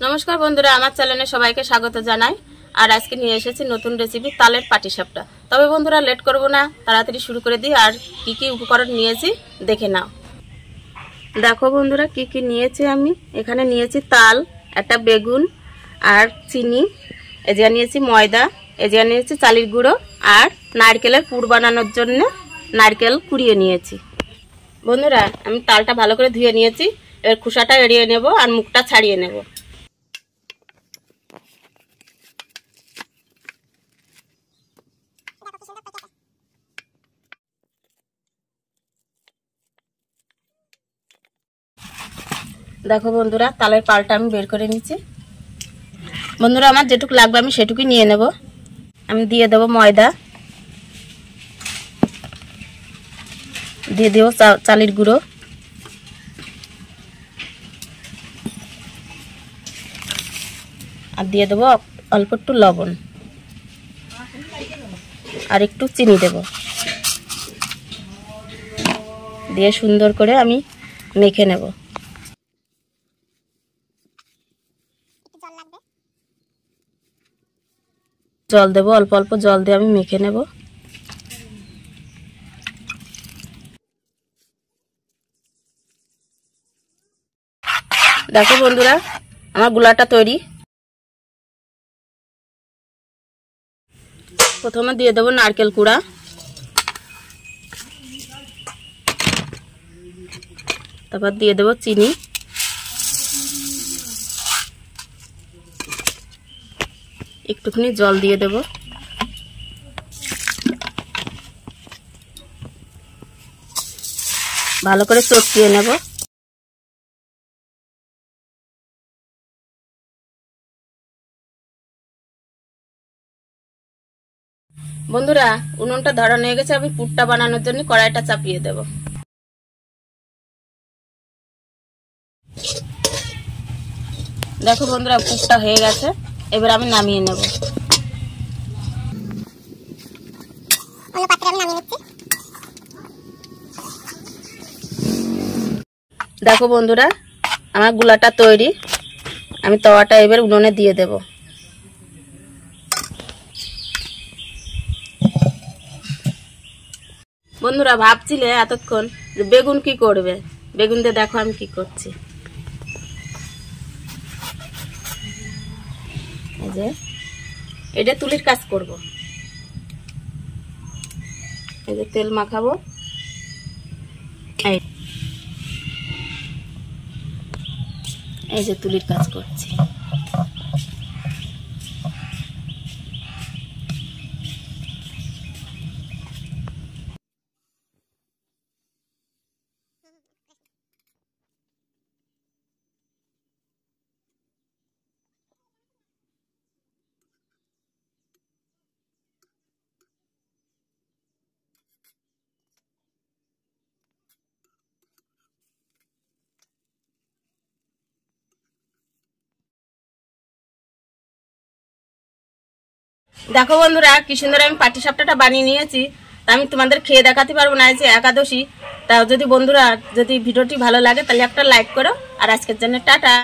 नमस्कार बंधुरा आमार चैनेले सबाइके स्वागत जानाई। और आज के निये एसेछि नतून रेसिपि तालेर पाटिसापटा। तबे बंधुरा लेट करब ना, ताड़ाताड़ी शुरू करे दिई। और की उपकरण नियेछि देखे नाओ। देखो बंधुरा की नियेछि आमि। एखाने नियेछि ताल, एकटा बेगुन और चिनी, एजे नियेछि मयदा, एजे नियेछि चालेर गुঁড়ো और नारकेलेर पुर बानानोर जन्य नारकेल कुड़िए नियेछि। बंधुरा आमि तालटा भालो करे धुए नियेछि। एबार खुसाटा एड़िये नेब और मुखटा छाड़िये नेब। देखो बंधुरा तालेर पालटा आमि बेर करे निচ্ছি। बंधुरा आमार जेटुकु लागबे आमि सेटुकुই निये नेब। आमि दिये देब मयदा, दिये देब चालेर गुঁড়ো, और दिये देब अल्प एकटु लवण और एकटु चिनी देब। दिये सुंदर करे आमि मेखे नेब। जल देव अल्प अल्प जल दिए आमि मेखे नेब। देखो बंधुरा आमार गुलाटा तैरी। प्रथमे दिए देव नारकेल कुड़ा, तारपर दिए देव चीनी, एकटुखानी जल दिए देव, भालो करे चटकिয়ে नेब। बंधुरा उनुनटा धरानो হয়ে গেছে। আমি পুরটা বানানোর জন্য কড়াইটা চাপিয়ে দেব। দেখো বন্ধুরা পুরটা হয়ে গেছে। এবার আমি নামিয়ে নেব। অন্য পাত্রে আমি নামিয়ে নিচ্ছি। দেখো বন্ধুরা আমার গুলাটা তৈরি। আমি তাওয়াটা এবার উনুনে দিয়ে দেব। বন্ধুরা ভাবছিলে এতক্ষণ যে বেগুন কি করবে, বেগুন দিয়ে দেখো আমি কি করছি। এই যে এটা তুলির কাজ করব। এই যে তেল মাখাবো, এই যে তুলির কাজ করছি। দেখো বন্ধুরা কি সুন্দর আমি পাটিসাপটাটা বানিয়ে নিয়েছি। তা আমি তোমাদের খেয়ে দেখাতে পারবো না, যে একাদশী। তা যদি বন্ধুরা যদি ভিডিওটি ভালো লাগে তাহলে একটা লাইক করো। আর আজকের জন্য টাটা।